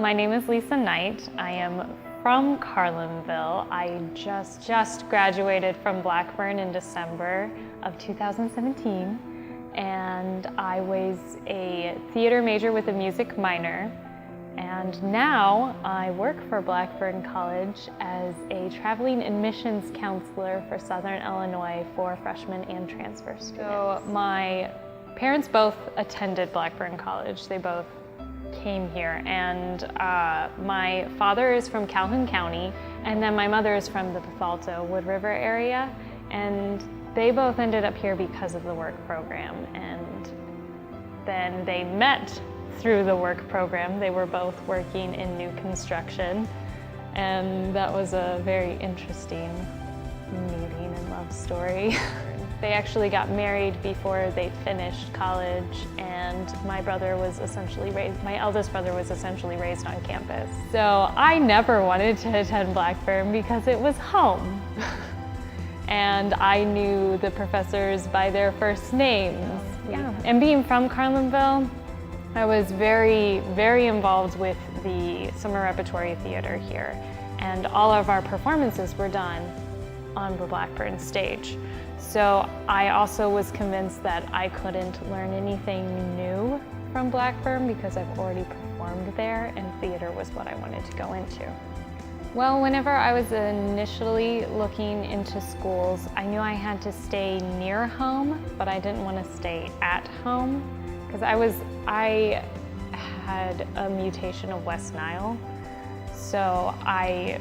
My name is Lisa Knight. I am from Carlinville. I just graduated from Blackburn in December of 2017, and I was a theater major with a music minor. And now I work for Blackburn College as a traveling admissions counselor for Southern Illinois for freshmen and transfer students. So my parents both attended Blackburn College. They both came here, and my father is from Calhoun County, and then my mother is from the Bethalto Wood River area, and they both ended up here because of the work program. And then they met through the work program. They were both working in new construction, and that was a very interesting meeting and love story. They actually got married before they finished college, and my eldest brother was essentially raised on campus. So I never wanted to attend Blackburn because it was home. And I knew the professors by their first names. Yeah. And being from Carlinville, I was very, very involved with the summer repertory theater here, and all of our performances were done on the Blackburn stage. So I also was convinced that I couldn't learn anything new from Blackburn because I've already performed there, and theater was what I wanted to go into. Well, whenever I was initially looking into schools, I knew I had to stay near home, but I didn't want to stay at home because I had a mutation of West Nile. So I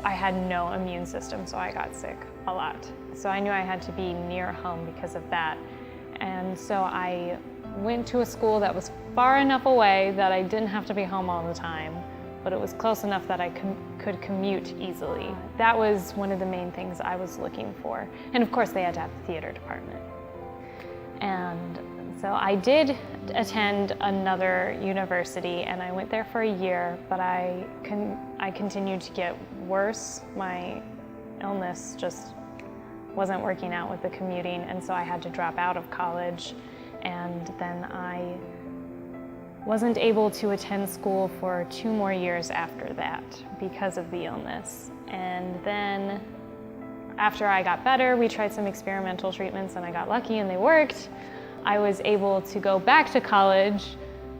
had no immune system, so I got sick a lot. So I knew I had to be near home because of that. And so I went to a school that was far enough away that I didn't have to be home all the time, but it was close enough that I could commute easily. That was one of the main things I was looking for. And of course they had to have a theater department. And so I did attend another university, and I went there for a year, but I continued to get worse. My illness just wasn't working out with the commuting, and so I had to drop out of college. And then I wasn't able to attend school for 2 more years after that because of the illness. And then after I got better, we tried some experimental treatments, and I got lucky and they worked. I was able to go back to college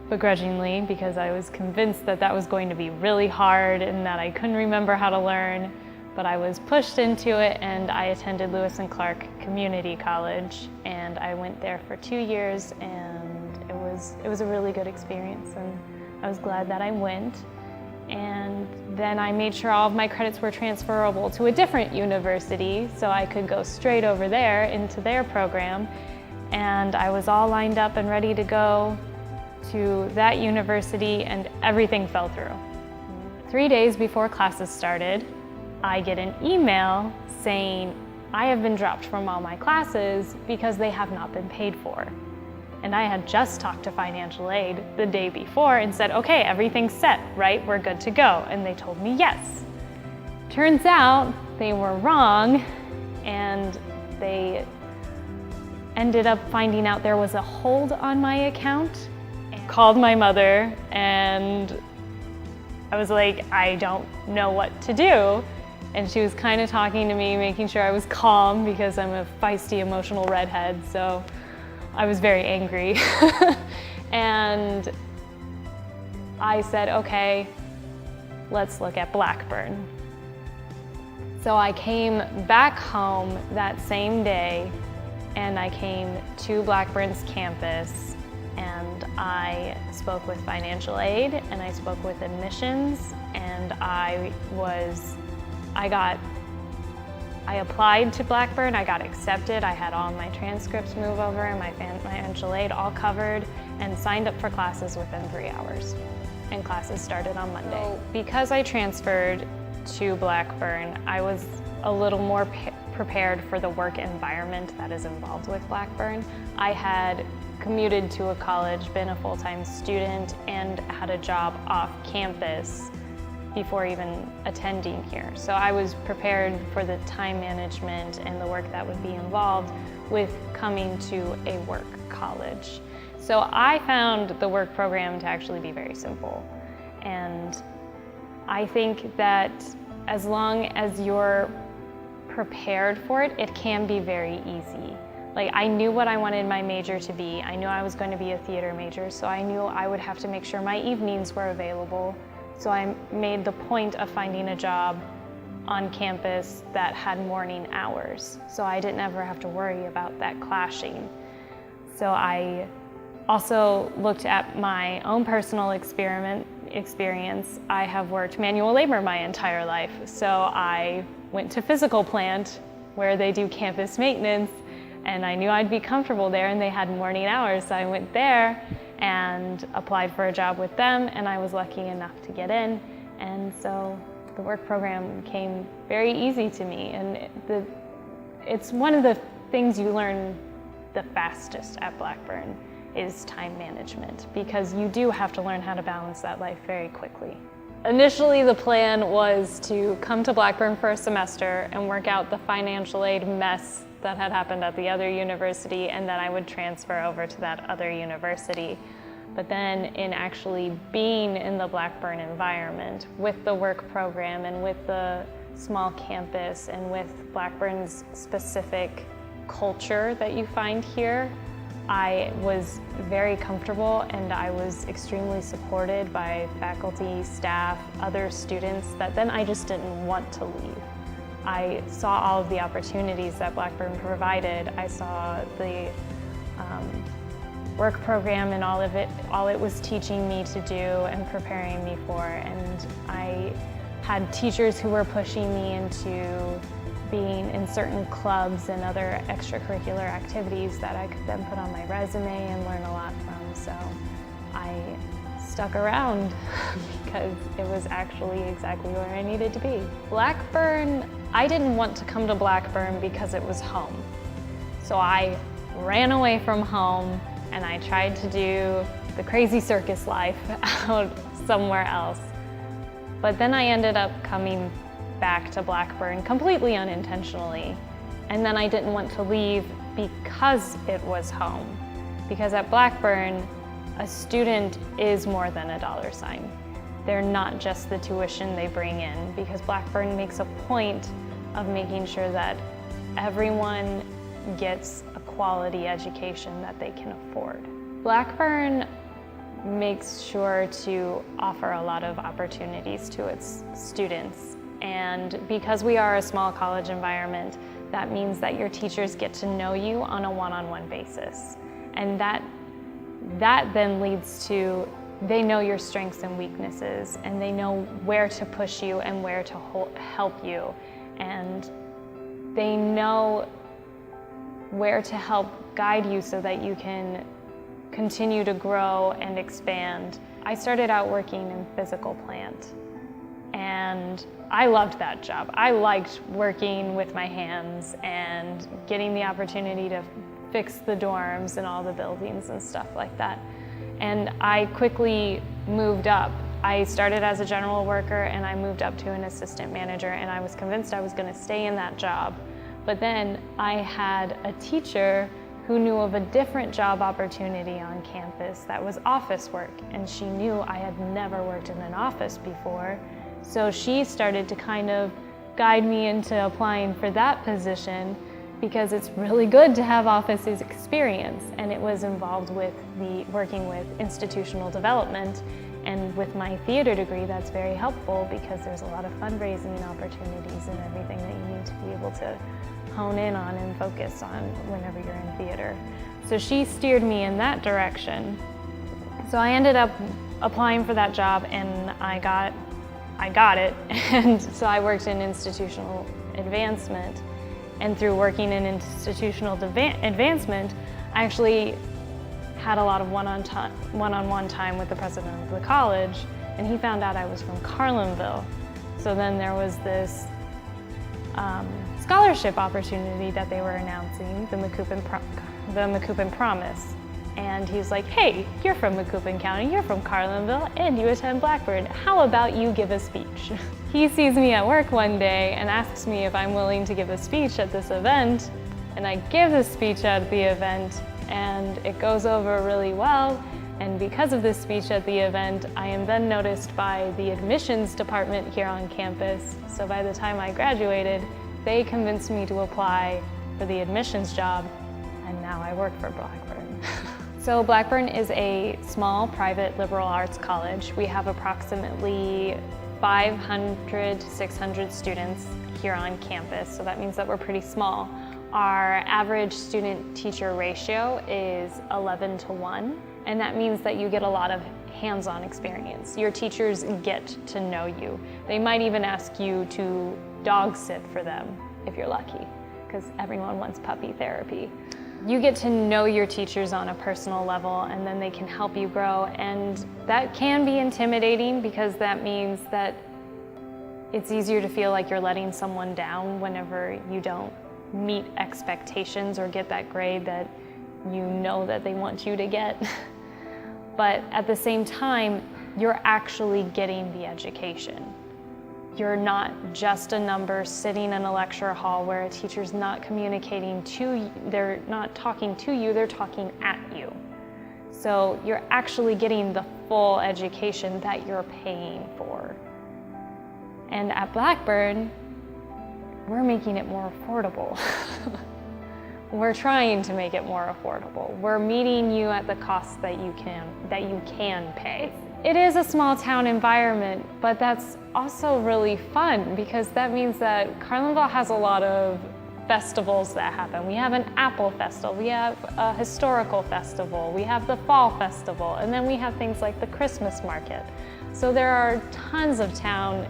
begrudgingly because I was convinced that that was going to be really hard and that I couldn't remember how to learn, but I was pushed into it, and I attended Lewis and Clark Community College, and I went there for 2 years, and it was a really good experience, and I was glad that I went. And then I made sure all of my credits were transferable to a different university so I could go straight over there into their program. And I was all lined up and ready to go to that university, and everything fell through. 3 days before classes started, I get an email saying I have been dropped from all my classes because they have not been paid for. And I had just talked to financial aid the day before and said, okay, everything's set, right? We're good to go. And they told me yes. Turns out they were wrong, and they ended up finding out there was a hold on my account. And called my mother, and I was like, I don't know what to do. And she was kind of talking to me, making sure I was calm because I'm a feisty, emotional redhead, so I was very angry. And I said, okay, let's look at Blackburn. So I came back home that same day, and I came to Blackburn's campus, and I spoke with financial aid, and I spoke with admissions, and I applied to Blackburn, I got accepted, I had all my transcripts move over and my financial aid all covered, and signed up for classes within 3 hours. And classes started on Monday. Because I transferred to Blackburn, I was a little more prepared for the work environment that is involved with Blackburn. I had commuted to a college, been a full-time student, and had a job off campus before even attending here. So I was prepared for the time management and the work that would be involved with coming to a work college. So I found the work program to actually be very simple. And I think that as long as you're prepared for it, it can be very easy. Like, I knew what I wanted my major to be. I knew I was going to be a theater major, so I knew I would have to make sure my evenings were available. So I made the point of finding a job on campus that had morning hours, so I didn't ever have to worry about that clashing. So I also looked at my own personal experience. I have worked manual labor my entire life, so I went to physical plant where they do campus maintenance, and I knew I'd be comfortable there, and they had morning hours, so I went there and applied for a job with them, and I was lucky enough to get in. And so the work program came very easy to me, and it's one of the things you learn the fastest at Blackburn is time management, because you do have to learn how to balance that life very quickly. Initially, the plan was to come to Blackburn for a semester and work out the financial aid mess that had happened at the other university, and then I would transfer over to that other university. But then in actually being in the Blackburn environment with the work program and with the small campus and with Blackburn's specific culture that you find here, I was very comfortable, and I was extremely supported by faculty, staff, other students that then I just didn't want to leave. I saw all of the opportunities that Blackburn provided. I saw the work program and all it was teaching me to do and preparing me for. And I had teachers who were pushing me into being in certain clubs and other extracurricular activities that I could then put on my resume and learn a lot from. So I stuck around because it was actually exactly where I needed to be. Blackburn, I didn't want to come to Blackburn because it was home. So I ran away from home and I tried to do the crazy circus life out somewhere else. But then I ended up coming back to Blackburn completely unintentionally. And then I didn't want to leave because it was home. Because at Blackburn, a student is more than a dollar sign. They're not just the tuition they bring in, because Blackburn makes a point of making sure that everyone gets a quality education that they can afford. Blackburn makes sure to offer a lot of opportunities to its students. And because we are a small college environment, that means that your teachers get to know you on a one-on-one basis. And that then leads to, they know your strengths and weaknesses, and they know where to push you and where to help you. And they know where to help guide you so that you can continue to grow and expand. I started out working in physical plant, and I loved that job. I liked working with my hands and getting the opportunity to fix the dorms and all the buildings and stuff like that. And I quickly moved up. I started as a general worker and I moved up to an assistant manager, and I was convinced I was going to stay in that job. But then I had a teacher who knew of a different job opportunity on campus that was office work, and she knew I had never worked in an office before. So she started to kind of guide me into applying for that position, because it's really good to have office experience, and it was involved with working with institutional development. And with my theater degree, that's very helpful because there's a lot of fundraising opportunities and everything that you need to be able to hone in on and focus on whenever you're in theater. So she steered me in that direction. So I ended up applying for that job, and I got it. And so I worked in institutional advancement. And through working in institutional advancement, I actually had a lot of one-on-one time with the president of the college, and he found out I was from Carlinville. So then there was this scholarship opportunity that they were announcing, the Macoupin Promise. And he was like, hey, you're from Macoupin County, you're from Carlinville, and you attend Blackburn. How about you give a speech? He sees me at work one day and asks me if I'm willing to give a speech at this event. And I give the speech at the event, and it goes over really well. And because of this speech at the event, I am then noticed by the admissions department here on campus. So by the time I graduated, they convinced me to apply for the admissions job, and now I work for Blackburn. So Blackburn is a small private liberal arts college. We have approximately 500 to 600 students here on campus, so that means that we're pretty small. Our average student-teacher ratio is 11:1, and that means that you get a lot of hands-on experience. Your teachers get to know you. They might even ask you to dog sit for them, if you're lucky, because everyone wants puppy therapy. You get to know your teachers on a personal level, and then they can help you grow, and that can be intimidating because that means that it's easier to feel like you're letting someone down whenever you don't meet expectations or get that grade that you know that they want you to get. But at the same time, you're actually getting the education. You're not just a number sitting in a lecture hall where a teacher's not communicating to you, they're not talking to you, they're talking at you. So you're actually getting the full education that you're paying for. And at Blackburn, we're making it more affordable. We're trying to make it more affordable. We're meeting you at the cost that you can pay. It is a small town environment, but that's also really fun because that means that Carlinville has a lot of festivals that happen. We have an apple festival, we have a historical festival, we have the fall festival, and then we have things like the Christmas market. So there are tons of town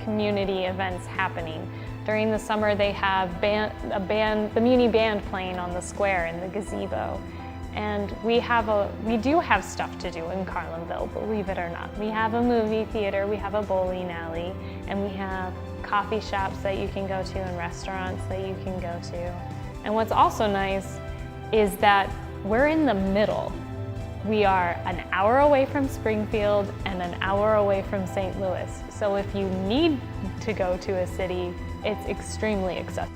community events happening. During the summer, they have the Muni Band playing on the square in the gazebo. And we do have stuff to do in Carlinville, believe it or not. We have a movie theater, we have a bowling alley, and we have coffee shops that you can go to and restaurants that you can go to. And what's also nice is that we're in the middle. We are an hour away from Springfield and an hour away from St. Louis. So if you need to go to a city, it's extremely accessible.